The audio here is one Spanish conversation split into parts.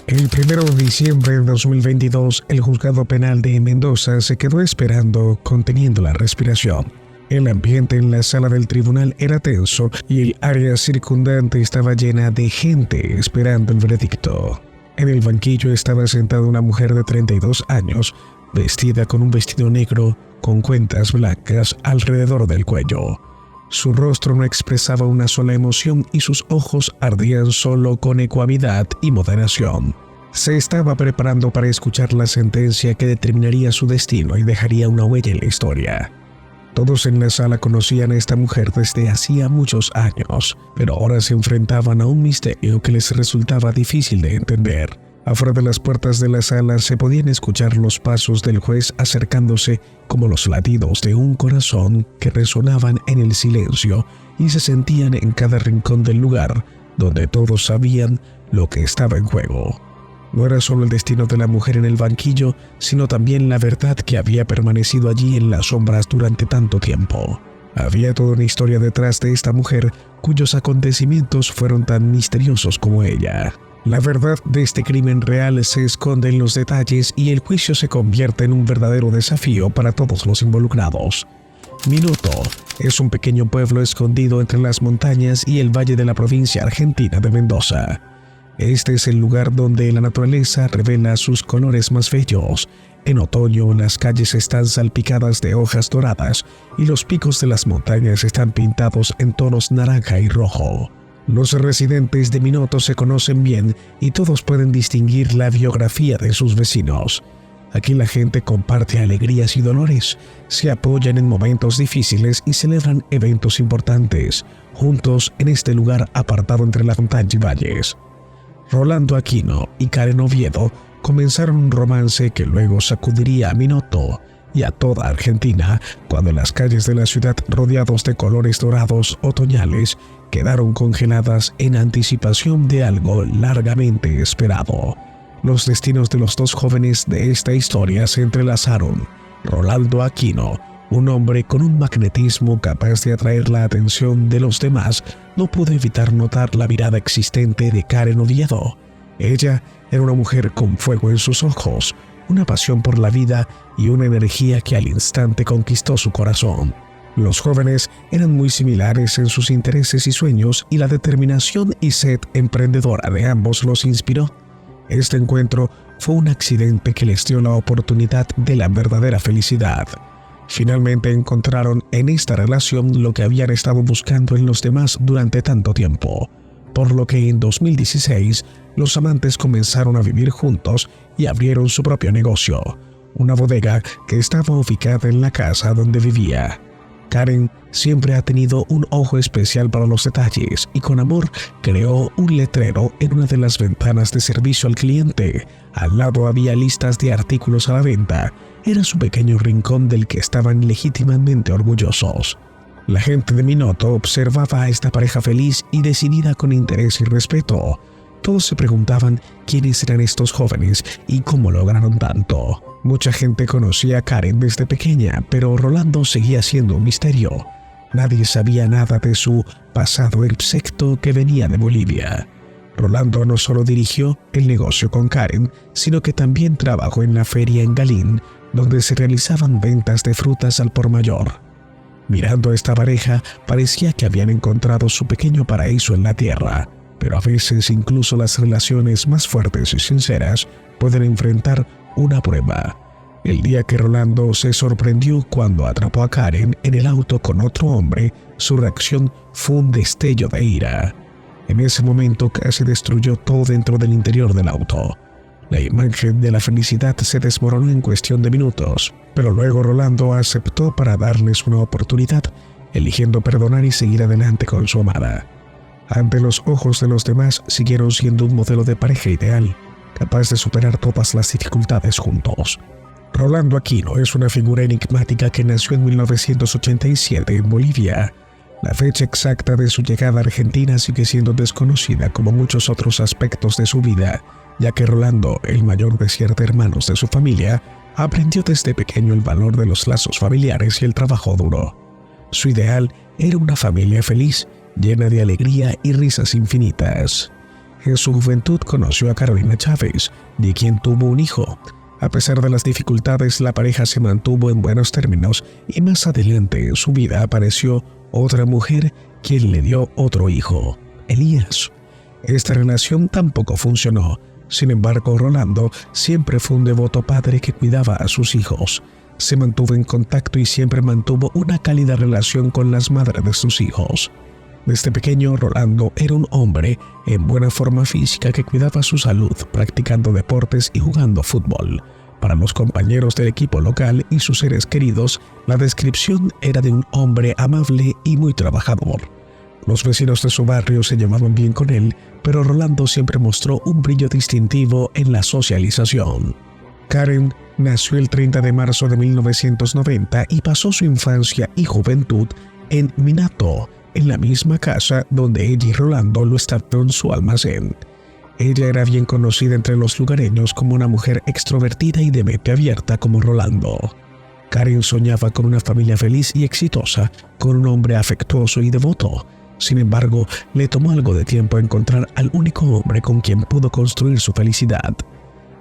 El 1 de diciembre de 2022, el juzgado penal de Mendoza se quedó esperando, conteniendo la respiración. El ambiente en la sala del tribunal era tenso y el área circundante estaba llena de gente esperando el veredicto. En el banquillo estaba sentada una mujer de 32 años, vestida con un vestido negro con cuentas blancas alrededor del cuello. Su rostro no expresaba una sola emoción y sus ojos ardían solo con ecuanimidad y moderación. Se estaba preparando para escuchar la sentencia que determinaría su destino y dejaría una huella en la historia. Todos en la sala conocían a esta mujer desde hacía muchos años, pero ahora se enfrentaban a un misterio que les resultaba difícil de entender. Afuera de las puertas de la sala se podían escuchar los pasos del juez acercándose como los latidos de un corazón que resonaban en el silencio y se sentían en cada rincón del lugar, donde todos sabían lo que estaba en juego. No era solo el destino de la mujer en el banquillo, sino también la verdad que había permanecido allí en las sombras durante tanto tiempo. Había toda una historia detrás de esta mujer cuyos acontecimientos fueron tan misteriosos como ella. La verdad de este crimen real se esconde en los detalles y el juicio se convierte en un verdadero desafío para todos los involucrados. Minuto es un pequeño pueblo escondido entre las montañas y el valle de la provincia argentina de Mendoza. Este es el lugar donde la naturaleza revela sus colores más bellos. En otoño, las calles están salpicadas de hojas doradas y los picos de las montañas están pintados en tonos naranja y rojo. Los residentes de Minuto se conocen bien y todos pueden distinguir la biografía de sus vecinos. Aquí la gente comparte alegrías y dolores, se apoyan en momentos difíciles y celebran eventos importantes, juntos en este lugar apartado entre la montaña y valles. Rolando Aquino y Karen Oviedo comenzaron un romance que luego sacudiría a Minuto y a toda Argentina cuando las calles de la ciudad, rodeados de colores dorados otoñales, quedaron congeladas en anticipación de algo largamente esperado. Los destinos de los dos jóvenes de esta historia se entrelazaron. Rolando Aquino, un hombre con un magnetismo capaz de atraer la atención de los demás, no pudo evitar notar la mirada existente de Karen Oviedo. Ella era una mujer con fuego en sus ojos, una pasión por la vida y una energía que al instante conquistó su corazón. Los jóvenes eran muy similares en sus intereses y sueños y la determinación y sed emprendedora de ambos los inspiró. Este encuentro fue un accidente que les dio la oportunidad de la verdadera felicidad. Finalmente encontraron en esta relación lo que habían estado buscando en los demás durante tanto tiempo, por lo que en 2016 los amantes comenzaron a vivir juntos y abrieron su propio negocio, una bodega que estaba ubicada en la casa donde vivía. Karen siempre ha tenido un ojo especial para los detalles y con amor creó un letrero en una de las ventanas de servicio al cliente. Al lado había listas de artículos a la venta. Era su pequeño rincón del que estaban legítimamente orgullosos. La gente de Minuto observaba a esta pareja feliz y decidida con interés y respeto. Todos se preguntaban quiénes eran estos jóvenes y cómo lograron tanto. Mucha gente conocía a Karen desde pequeña, pero Rolando seguía siendo un misterio. Nadie sabía nada de su pasado excepto que venía de Bolivia. Rolando no solo dirigió el negocio con Karen, sino que también trabajó en la feria en Galín, donde se realizaban ventas de frutas al por mayor. Mirando a esta pareja, parecía que habían encontrado su pequeño paraíso en la tierra, pero a veces incluso las relaciones más fuertes y sinceras pueden enfrentar una prueba. El día que Rolando se sorprendió cuando atrapó a Karen en el auto con otro hombre, su reacción fue un destello de ira. En ese momento casi destruyó todo dentro del interior del auto. La imagen de la felicidad se desmoronó en cuestión de minutos, pero luego Rolando aceptó para darles una oportunidad, eligiendo perdonar y seguir adelante con su amada. Ante los ojos de los demás siguieron siendo un modelo de pareja ideal, capaz de superar todas las dificultades juntos. Rolando Aquino es una figura enigmática que nació en 1987 en Bolivia. La fecha exacta de su llegada a Argentina sigue siendo desconocida como muchos otros aspectos de su vida, ya que Rolando, el mayor de 7 hermanos de su familia, aprendió desde pequeño el valor de los lazos familiares y el trabajo duro. Su ideal era una familia feliz, llena de alegría y risas infinitas. En su juventud conoció a Carolina Chávez, de quien tuvo un hijo. A pesar de las dificultades, la pareja se mantuvo en buenos términos y más adelante en su vida apareció otra mujer quien le dio otro hijo, Elías. Esta relación tampoco funcionó. Sin embargo, Rolando siempre fue un devoto padre que cuidaba a sus hijos. Se mantuvo en contacto y siempre mantuvo una cálida relación con las madres de sus hijos. Desde pequeño, Rolando era un hombre en buena forma física que cuidaba su salud, practicando deportes y jugando fútbol. Para los compañeros del equipo local y sus seres queridos, la descripción era de un hombre amable y muy trabajador. Los vecinos de su barrio se llevaban bien con él, pero Rolando siempre mostró un brillo distintivo en la socialización. Karen nació el 30 de marzo de 1990 y pasó su infancia y juventud en Minato, en la misma casa donde ella y Rolando lo estaban en su almacén. Ella era bien conocida entre los lugareños como una mujer extrovertida y de mente abierta como Rolando. Karen soñaba con una familia feliz y exitosa, con un hombre afectuoso y devoto. Sin embargo, le tomó algo de tiempo encontrar al único hombre con quien pudo construir su felicidad.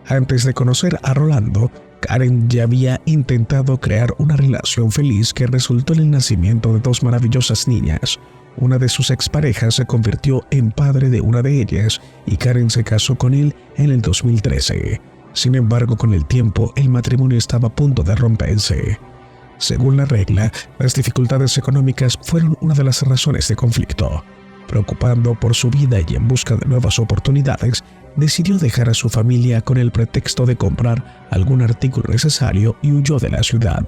Antes de conocer a Rolando, Karen ya había intentado crear una relación feliz que resultó en el nacimiento de dos maravillosas niñas. Una de sus exparejas se convirtió en padre de una de ellas y Karen se casó con él en el 2013. Sin embargo, con el tiempo, el matrimonio estaba a punto de romperse. Según la regla, las dificultades económicas fueron una de las razones de conflicto. Preocupado por su vida y en busca de nuevas oportunidades, decidió dejar a su familia con el pretexto de comprar algún artículo necesario y huyó de la ciudad.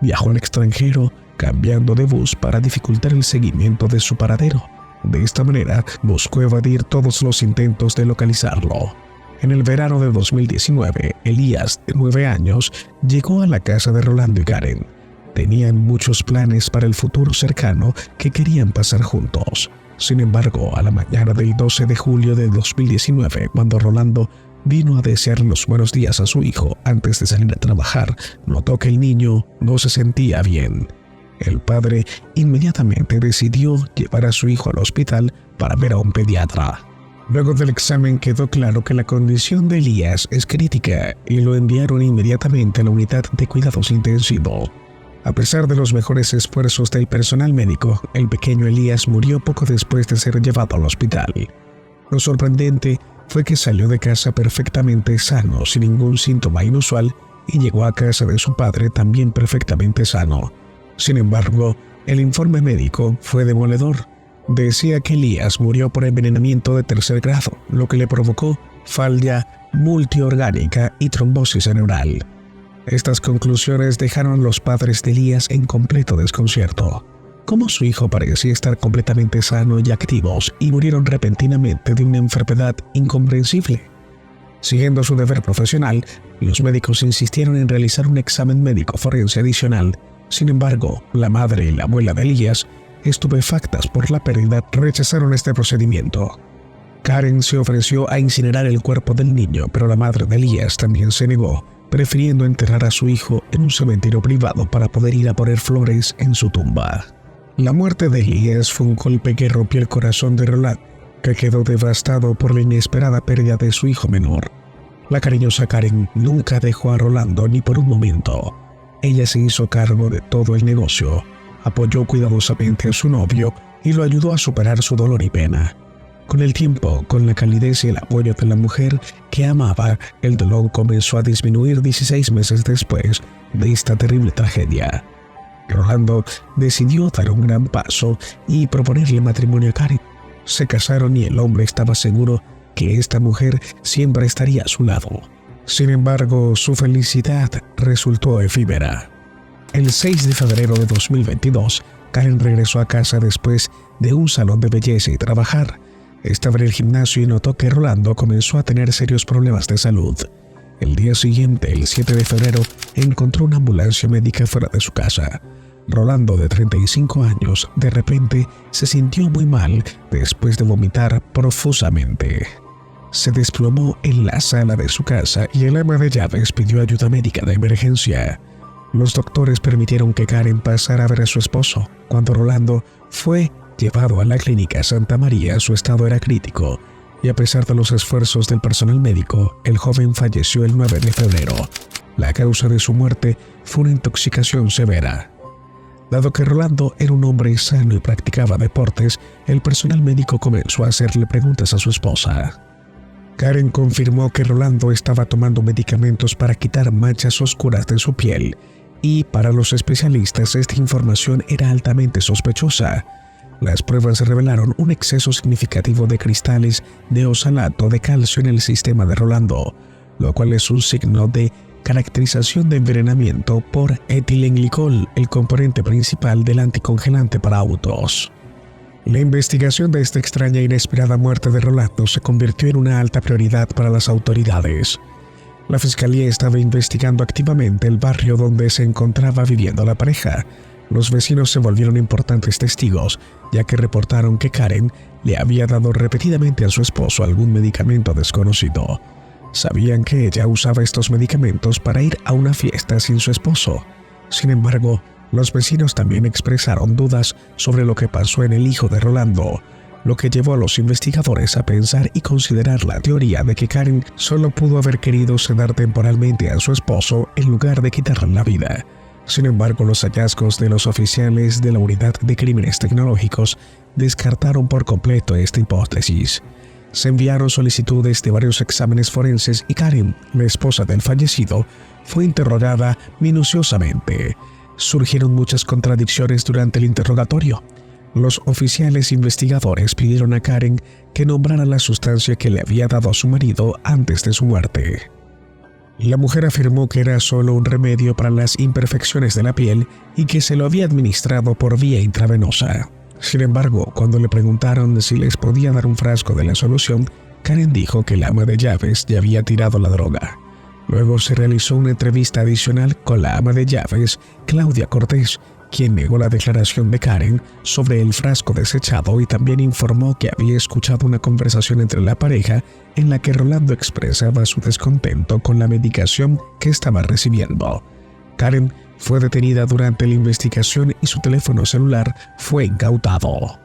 Viajó al extranjero, cambiando de bus para dificultar el seguimiento de su paradero. De esta manera, buscó evadir todos los intentos de localizarlo. En el verano de 2019, Elías, de 9 años, llegó a la casa de Rolando y Karen. Tenían muchos planes para el futuro cercano que querían pasar juntos. Sin embargo, a la mañana del 12 de julio de 2019, cuando Rolando vino a desearle los buenos días a su hijo antes de salir a trabajar, notó que el niño no se sentía bien. El padre inmediatamente decidió llevar a su hijo al hospital para ver a un pediatra. Luego del examen quedó claro que la condición de Elías es crítica y lo enviaron inmediatamente a la unidad de cuidados intensivos. A pesar de los mejores esfuerzos del personal médico, el pequeño Elías murió poco después de ser llevado al hospital. Lo sorprendente fue que salió de casa perfectamente sano, sin ningún síntoma inusual, y llegó a casa de su padre también perfectamente sano. Sin embargo, el informe médico fue demoledor. Decía que Elías murió por envenenamiento de 3er grado, lo que le provocó falla multiorgánica y trombosis cerebral. Estas conclusiones dejaron a los padres de Elías en completo desconcierto. ¿Cómo su hijo parecía estar completamente sano y activos y murieron repentinamente de una enfermedad incomprensible? Siguiendo su deber profesional, los médicos insistieron en realizar un examen médico forense adicional. Sin embargo, la madre y la abuela de Elías, estupefactas por la pérdida, rechazaron este procedimiento. Karen se ofreció a incinerar el cuerpo del niño, pero la madre de Elías también se negó, prefiriendo enterrar a su hijo en un cementerio privado para poder ir a poner flores en su tumba. La muerte de Elías fue un golpe que rompió el corazón de Rolando, que quedó devastado por la inesperada pérdida de su hijo menor. La cariñosa Karen nunca dejó a Rolando ni por un momento. Ella se hizo cargo de todo el negocio, apoyó cuidadosamente a su novio y lo ayudó a superar su dolor y pena. Con el tiempo, con la calidez y el apoyo de la mujer que amaba, el dolor comenzó a disminuir 16 meses después de esta terrible tragedia. Rolando decidió dar un gran paso y proponerle matrimonio a Karen. Se casaron y el hombre estaba seguro que esta mujer siempre estaría a su lado. Sin embargo, su felicidad resultó efímera. El 6 de febrero de 2022, Karen regresó a casa después de un salón de belleza y trabajar. Estaba en el gimnasio y notó que Rolando comenzó a tener serios problemas de salud. El día siguiente, el 7 de febrero, encontró una ambulancia médica fuera de su casa. Rolando, de 35 años, de repente se sintió muy mal después de vomitar profusamente. Se desplomó en la sala de su casa y el ama de llaves pidió ayuda médica de emergencia. Los doctores permitieron que Karen pasara a ver a su esposo. Cuando Rolando fue llevado a la clínica Santa María, su estado era crítico. y a pesar de los esfuerzos del personal médico, el joven falleció el 9 de febrero. La causa de su muerte fue una intoxicación severa. Dado que Rolando era un hombre sano y practicaba deportes, el personal médico comenzó a hacerle preguntas a su esposa. Karen confirmó que Rolando estaba tomando medicamentos para quitar manchas oscuras de su piel, y para los especialistas esta información era altamente sospechosa. Las pruebas revelaron un exceso significativo de cristales de oxalato de calcio en el sistema de Rolando, lo cual es un signo de caracterización de envenenamiento por etilenglicol, el componente principal del anticongelante para autos. La investigación de esta extraña e inesperada muerte de Rolando se convirtió en una alta prioridad para las autoridades. La fiscalía estaba investigando activamente el barrio donde se encontraba viviendo la pareja. Los vecinos se volvieron importantes testigos, ya que reportaron que Karen le había dado repetidamente a su esposo algún medicamento desconocido. Sabían que ella usaba estos medicamentos para ir a una fiesta sin su esposo. Sin embargo, los vecinos también expresaron dudas sobre lo que pasó en el hijo de Rolando, lo que llevó a los investigadores a pensar y considerar la teoría de que Karen solo pudo haber querido sedar temporalmente a su esposo en lugar de quitarle la vida. Sin embargo, los hallazgos de los oficiales de la Unidad de Crímenes Tecnológicos descartaron por completo esta hipótesis. Se enviaron solicitudes de varios exámenes forenses y Karen, la esposa del fallecido, fue interrogada minuciosamente. Surgieron muchas contradicciones durante el interrogatorio. Los oficiales investigadores pidieron a Karen que nombrara la sustancia que le había dado a su marido antes de su muerte. La mujer afirmó que era solo un remedio para las imperfecciones de la piel y que se lo había administrado por vía intravenosa. Sin embargo, cuando le preguntaron si les podía dar un frasco de la solución, Karen dijo que la ama de llaves ya había tirado la droga. Luego se realizó una entrevista adicional con la ama de llaves, Claudia Cortés, quien negó la declaración de Karen sobre el frasco desechado y también informó que había escuchado una conversación entre la pareja en la que Rolando expresaba su descontento con la medicación que estaba recibiendo. Karen fue detenida durante la investigación y su teléfono celular fue incautado.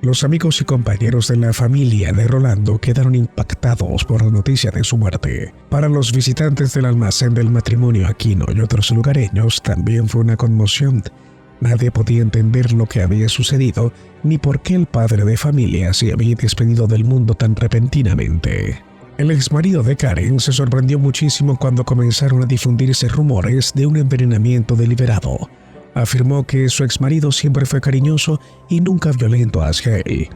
Los amigos y compañeros de la familia de Rolando quedaron impactados por la noticia de su muerte. Para los visitantes del almacén del matrimonio Aquino y otros lugareños también fue una conmoción. Nadie podía entender lo que había sucedido ni por qué el padre de familia se había despedido del mundo tan repentinamente. El exmarido de Karen se sorprendió muchísimo cuando comenzaron a difundirse rumores de un envenenamiento deliberado. Afirmó que su exmarido siempre fue cariñoso y nunca violento hacia él.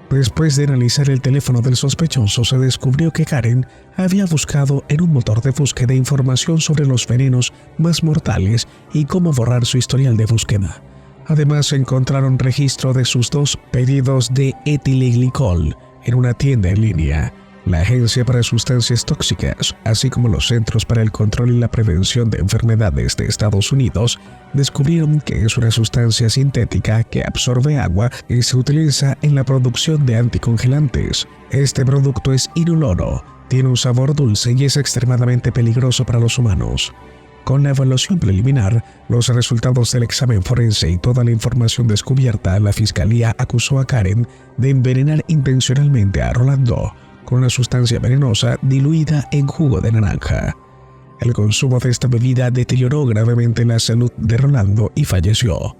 Después de analizar el teléfono del sospechoso, se descubrió que Karen había buscado en un motor de búsqueda información sobre los venenos más mortales y cómo borrar su historial de búsqueda. Además, se encontraron registro de sus 2 pedidos de etilenglicol en una tienda en línea. La Agencia para Sustancias Tóxicas, así como los Centros para el Control y la Prevención de Enfermedades de Estados Unidos, descubrieron que es una sustancia sintética que absorbe agua y se utiliza en la producción de anticongelantes. Este producto es inodoro, tiene un sabor dulce y es extremadamente peligroso para los humanos. Con la evaluación preliminar, los resultados del examen forense y toda la información descubierta, la Fiscalía acusó a Karen de envenenar intencionalmente a Rolando con una sustancia venenosa diluida en jugo de naranja. El consumo de esta bebida deterioró gravemente la salud de Rolando y falleció.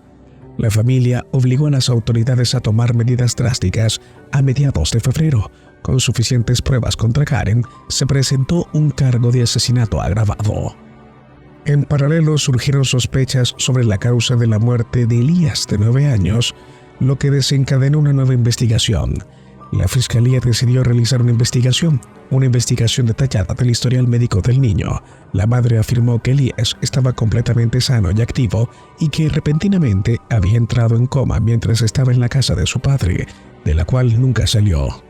La familia obligó a las autoridades a tomar medidas drásticas. A mediados de febrero, con suficientes pruebas contra Karen, se presentó un cargo de asesinato agravado. En paralelo surgieron sospechas sobre la causa de la muerte de Elías, de 9 años, lo que desencadenó una nueva investigación. La Fiscalía decidió realizar una investigación detallada del historial médico del niño. La madre afirmó que Elías estaba completamente sano y activo y que repentinamente había entrado en coma mientras estaba en la casa de su padre, de la cual nunca salió.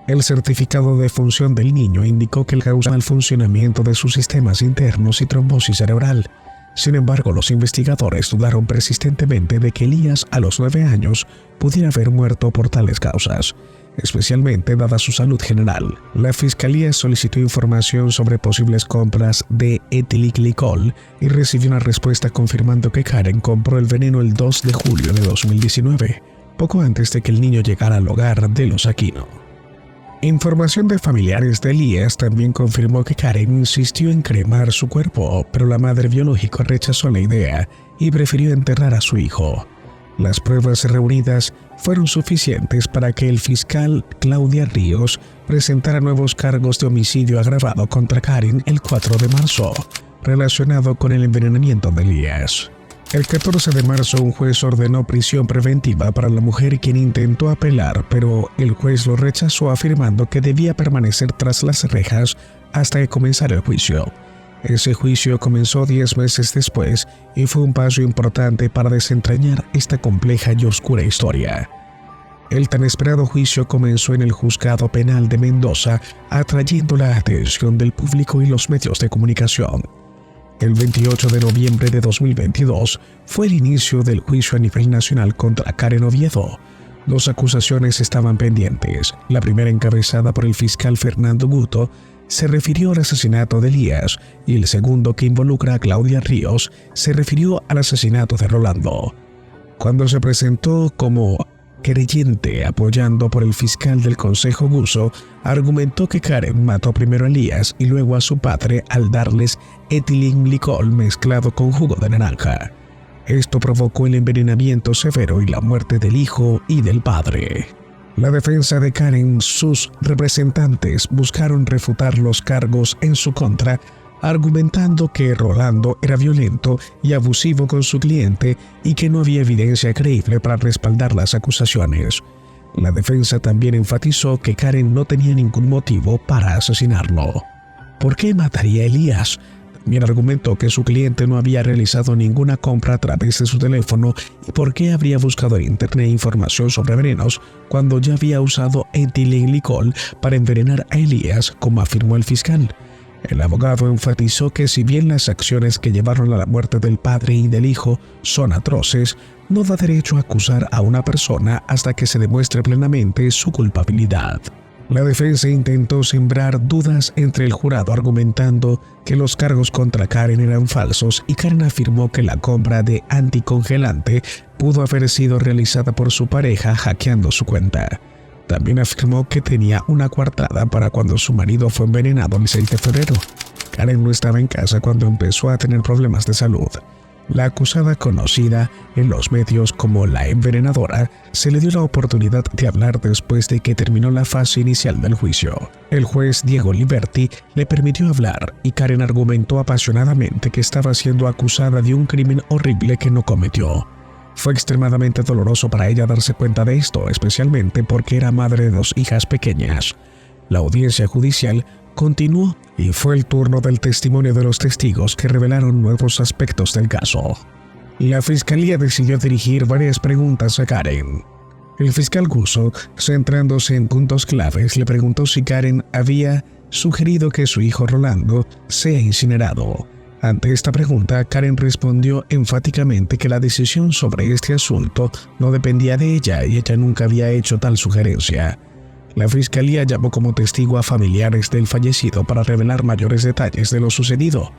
El certificado de función del niño indicó que causaba el funcionamiento de sus sistemas internos y trombosis cerebral. Sin embargo, los investigadores dudaron persistentemente de que Elías, a los 9 años, pudiera haber muerto por tales causas, especialmente dada su salud general. La Fiscalía solicitó información sobre posibles compras de etilenglicol y recibió una respuesta confirmando que Karen compró el veneno el 2 de julio de 2019, poco antes de que el niño llegara al hogar de los Aquino. Información de familiares de Elías también confirmó que Karen insistió en cremar su cuerpo, pero la madre biológica rechazó la idea y prefirió enterrar a su hijo. Las pruebas reunidas fueron suficientes para que el fiscal Claudia Ríos presentara nuevos cargos de homicidio agravado contra Karen el 4 de marzo, relacionado con el envenenamiento de Elías. El 14 de marzo, un juez ordenó prisión preventiva para la mujer, quien intentó apelar, pero el juez lo rechazó afirmando que debía permanecer tras las rejas hasta que comenzara el juicio. Ese juicio comenzó 10 meses después y fue un paso importante para desentrañar esta compleja y oscura historia. El tan esperado juicio comenzó en el Juzgado Penal de Mendoza, atrayendo la atención del público y los medios de comunicación. El 28 de noviembre de 2022 fue el inicio del juicio a nivel nacional contra Karen Oviedo. Dos acusaciones estaban pendientes. La primera, encabezada por el fiscal Fernando Guto, se refirió al asesinato de Elías, y el segundo, que involucra a Claudia Ríos, se refirió al asesinato de Rolando. Cuando se presentó como querellente apoyando por el fiscal del Consejo Guso, argumentó que Karen mató primero a Elías y luego a su padre al darles etilenglicol mezclado con jugo de naranja. Esto provocó el envenenamiento severo y la muerte del hijo y del padre. La defensa de Karen, sus representantes buscaron refutar los cargos en su contra, argumentando que Rolando era violento y abusivo con su cliente y que no había evidencia creíble para respaldar las acusaciones. La defensa también enfatizó que Karen no tenía ningún motivo para asesinarlo. ¿Por qué mataría a Elías? También argumentó que su cliente no había realizado ninguna compra a través de su teléfono y por qué habría buscado en internet información sobre venenos cuando ya había usado etilenglicol para envenenar a Elías, como afirmó el fiscal. El abogado enfatizó que si bien las acciones que llevaron a la muerte del padre y del hijo son atroces, no da derecho a acusar a una persona hasta que se demuestre plenamente su culpabilidad. La defensa intentó sembrar dudas entre el jurado, argumentando que los cargos contra Karen eran falsos, y Karen afirmó que la compra de anticongelante pudo haber sido realizada por su pareja hackeando su cuenta. También afirmó que tenía una coartada para cuando su marido fue envenenado el 6 de febrero. Karen no estaba en casa cuando empezó a tener problemas de salud. La acusada, conocida en los medios como la envenenadora, se le dio la oportunidad de hablar después de que terminó la fase inicial del juicio. El juez Diego Liberti le permitió hablar y Karen argumentó apasionadamente que estaba siendo acusada de un crimen horrible que no cometió. Fue extremadamente doloroso para ella darse cuenta de esto, especialmente porque era madre de 2 hijas pequeñas. La audiencia judicial continuó y fue el turno del testimonio de los testigos, que revelaron nuevos aspectos del caso. La fiscalía decidió dirigir varias preguntas a Karen. El fiscal Guso, centrándose en puntos claves, le preguntó si Karen había sugerido que su hijo Rolando sea incinerado. Ante esta pregunta, Karen respondió enfáticamente que la decisión sobre este asunto no dependía de ella y ella nunca había hecho tal sugerencia. La fiscalía llamó como testigo a familiares del fallecido para revelar mayores detalles de lo sucedido.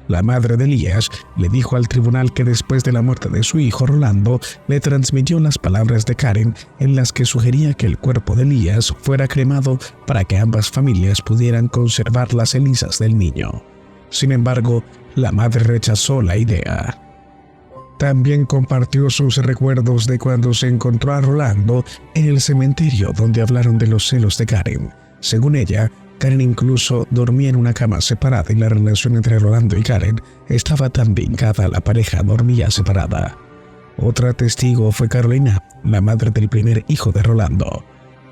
La madre de Elías le dijo al tribunal que después de la muerte de su hijo Rolando, le transmitió las palabras de Karen en las que sugería que el cuerpo de Elías fuera cremado para que ambas familias pudieran conservar las cenizas del niño. Sin embargo, la madre rechazó la idea. También compartió sus recuerdos de cuando se encontró a Rolando en el cementerio, donde hablaron de los celos de Karen. Según ella, Karen incluso dormía en una cama separada y la relación entre Rolando y Karen estaba tan vincada, la pareja dormía separada. Otra testigo fue Carolina, la madre del primer hijo de Rolando.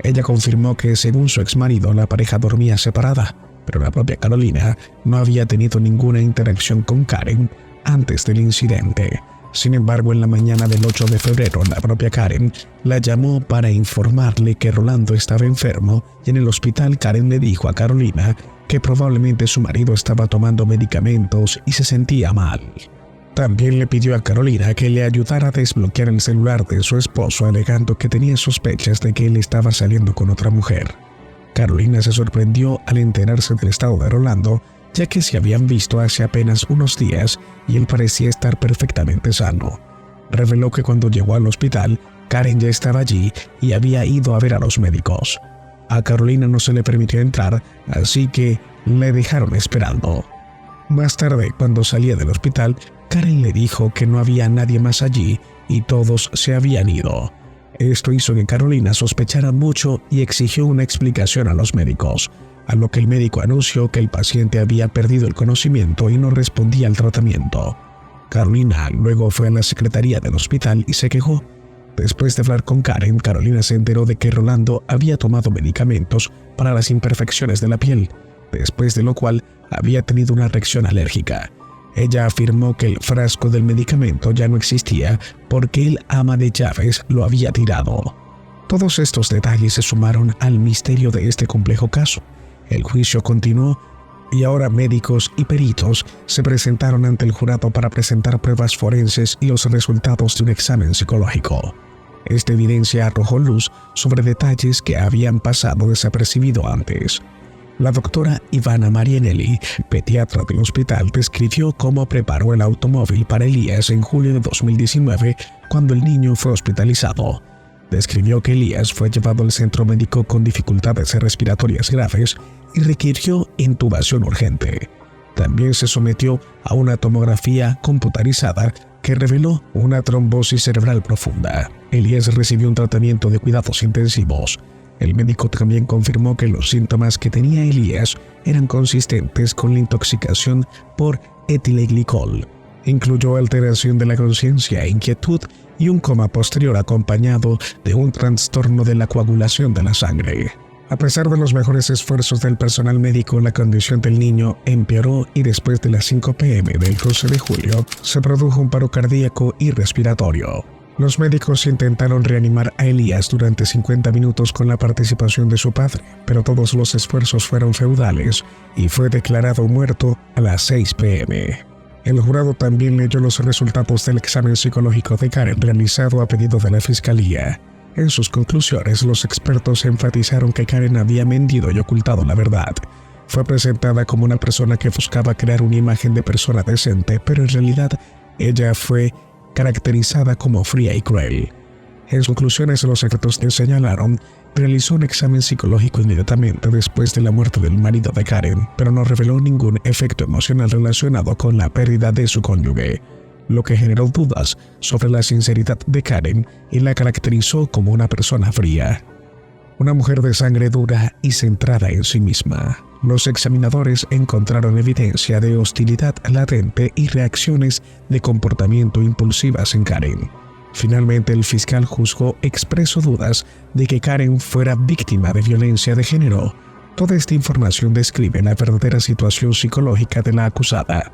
Ella confirmó que según su exmarido la pareja dormía separada, pero la propia Carolina no había tenido ninguna interacción con Karen antes del incidente. Sin embargo, en la mañana del 8 de febrero, la propia Karen la llamó para informarle que Rolando estaba enfermo y en el hospital Karen le dijo a Carolina que probablemente su marido estaba tomando medicamentos y se sentía mal. También le pidió a Carolina que le ayudara a desbloquear el celular de su esposo, alegando que tenía sospechas de que él estaba saliendo con otra mujer. Carolina se sorprendió al enterarse del estado de Rolando, ya que se habían visto hace apenas unos días y él parecía estar perfectamente sano. Reveló que cuando llegó al hospital, Karen ya estaba allí y había ido a ver a los médicos. A Carolina no se le permitió entrar, así que le dejaron esperando. Más tarde, cuando salía del hospital, Karen le dijo que no había nadie más allí y todos se habían ido. Esto hizo que Carolina sospechara mucho y exigió una explicación a los médicos, a lo que el médico anunció que el paciente había perdido el conocimiento y no respondía al tratamiento. Carolina luego fue a la secretaría del hospital y se quejó. Después de hablar con Karen, Carolina se enteró de que Rolando había tomado medicamentos para las imperfecciones de la piel, después de lo cual había tenido una reacción alérgica. Ella afirmó que el frasco del medicamento ya no existía porque el ama de llaves lo había tirado. Todos estos detalles se sumaron al misterio de este complejo caso. El juicio continuó y ahora médicos y peritos se presentaron ante el jurado para presentar pruebas forenses y los resultados de un examen psicológico. Esta evidencia arrojó luz sobre detalles que habían pasado desapercibido antes. La doctora Ivana Marianelli, pediatra del hospital, describió cómo preparó el automóvil para Elías en julio de 2019, cuando el niño fue hospitalizado. Describió que Elías fue llevado al centro médico con dificultades respiratorias graves y requirió intubación urgente. También se sometió a una tomografía computarizada que reveló una trombosis cerebral profunda. Elías recibió un tratamiento de cuidados intensivos. El médico también confirmó que los síntomas que tenía Elías eran consistentes con la intoxicación por etilenglicol. Incluyó alteración de la conciencia, inquietud y un coma posterior acompañado de un trastorno de la coagulación de la sangre. A pesar de los mejores esfuerzos del personal médico, la condición del niño empeoró y después de las 5 p.m. del 12 de julio se produjo un paro cardíaco y respiratorio. Los médicos intentaron reanimar a Elías durante 50 minutos con la participación de su padre, pero todos los esfuerzos fueron feudales y fue declarado muerto a las 6 p.m. El jurado también leyó los resultados del examen psicológico de Karen realizado a pedido de la fiscalía. En sus conclusiones, los expertos enfatizaron que Karen había mentido y ocultado la verdad. Fue presentada como una persona que buscaba crear una imagen de persona decente, pero en realidad ella fue caracterizada como fría y cruel. En sus conclusiones, los expertos señalaron realizó un examen psicológico inmediatamente después de la muerte del marido de Karen, pero no reveló ningún efecto emocional relacionado con la pérdida de su cónyuge, lo que generó dudas sobre la sinceridad de Karen y la caracterizó como una persona fría. Una mujer de sangre dura y centrada en sí misma. Los examinadores encontraron evidencia de hostilidad latente y reacciones de comportamiento impulsivas en Karen. Finalmente, el fiscal juzgó expresó dudas de que Karen fuera víctima de violencia de género. Toda esta información describe la verdadera situación psicológica de la acusada.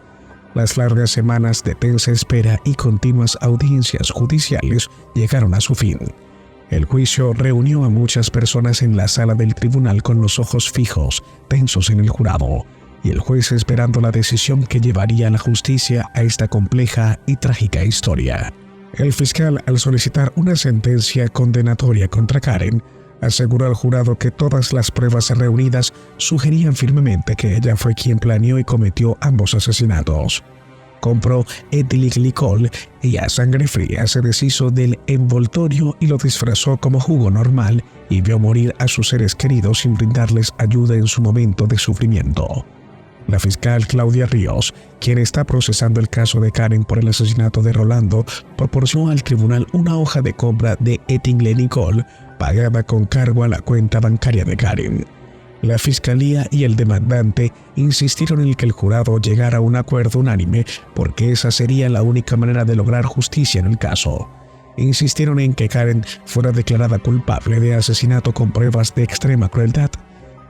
Las largas semanas de tensa espera y continuas audiencias judiciales llegaron a su fin. El juicio reunió a muchas personas en la sala del tribunal con los ojos fijos, tensos en el jurado, y el juez esperando la decisión que llevaría a la justicia a esta compleja y trágica historia. El fiscal, al solicitar una sentencia condenatoria contra Karen, aseguró al jurado que todas las pruebas reunidas sugerían firmemente que ella fue quien planeó y cometió ambos asesinatos. Compró etilenglicol y a sangre fría se deshizo del envoltorio y lo disfrazó como jugo normal y vio morir a sus seres queridos sin brindarles ayuda en su momento de sufrimiento. La fiscal Claudia Ríos, quien está procesando el caso de Karen por el asesinato de Rolando, proporcionó al tribunal una hoja de compra de etilenglicol pagada con cargo a la cuenta bancaria de Karen. La fiscalía y el demandante insistieron en que el jurado llegara a un acuerdo unánime porque esa sería la única manera de lograr justicia en el caso. Insistieron en que Karen fuera declarada culpable de asesinato con pruebas de extrema crueldad.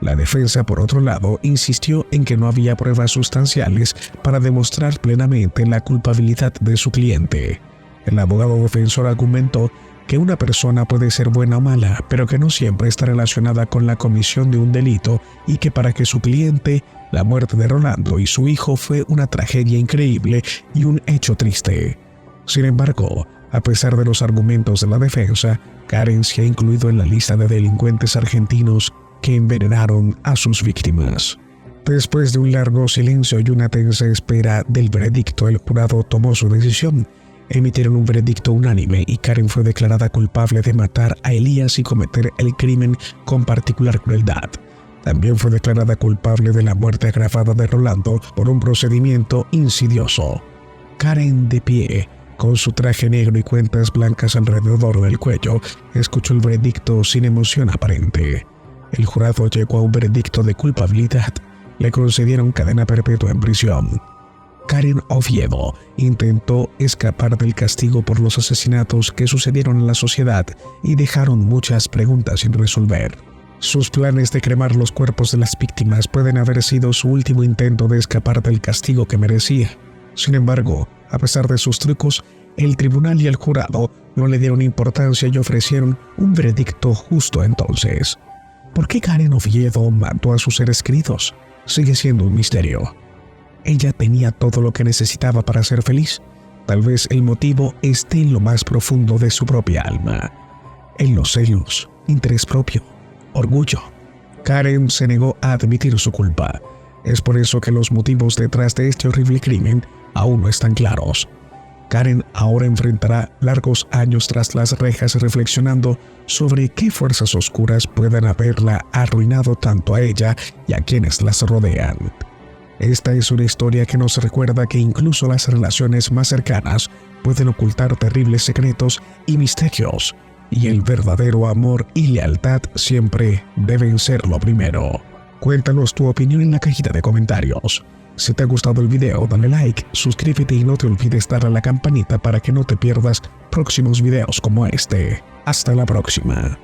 La defensa, por otro lado, insistió en que no había pruebas sustanciales para demostrar plenamente la culpabilidad de su cliente. El abogado defensor argumentó que una persona puede ser buena o mala, pero que no siempre está relacionada con la comisión de un delito y que para que su cliente, la muerte de Rolando y su hijo fue una tragedia increíble y un hecho triste. Sin embargo, a pesar de los argumentos de la defensa, Karen se ha incluido en la lista de delincuentes argentinos que envenenaron a sus víctimas. Después de un largo silencio y una tensa espera del veredicto, el jurado tomó su decisión. emitieron un veredicto unánime y Karen fue declarada culpable de matar a Elías y cometer el crimen con particular crueldad. También fue declarada culpable de la muerte agravada de Rolando por un procedimiento insidioso. Karen, de pie, con su traje negro y cuentas blancas alrededor del cuello, escuchó el veredicto sin emoción aparente. El jurado llegó a un veredicto de culpabilidad. Le concedieron cadena perpetua en prisión. Karen Oviedo intentó escapar del castigo por los asesinatos que sucedieron en la sociedad y dejaron muchas preguntas sin resolver. Sus planes de cremar los cuerpos de las víctimas pueden haber sido su último intento de escapar del castigo que merecía. Sin embargo, a pesar de sus trucos, el tribunal y el jurado no le dieron importancia y ofrecieron un veredicto justo entonces. ¿Por qué Karen Oviedo mató a sus seres queridos? Sigue siendo un misterio. Ella tenía todo lo que necesitaba para ser feliz. Tal vez el motivo esté en lo más profundo de su propia alma. En los celos, interés propio, orgullo. Karen se negó a admitir su culpa. Es por eso que los motivos detrás de este horrible crimen aún no están claros. Karen ahora enfrentará largos años tras las rejas reflexionando sobre qué fuerzas oscuras puedan haberla arruinado tanto a ella y a quienes las rodean. Esta es una historia que nos recuerda que incluso las relaciones más cercanas pueden ocultar terribles secretos y misterios, y el verdadero amor y lealtad siempre deben ser lo primero. Cuéntanos tu opinión en la cajita de comentarios. Si te ha gustado el video, dale like, suscríbete y no te olvides darle a la campanita para que no te pierdas próximos videos como este. Hasta la próxima.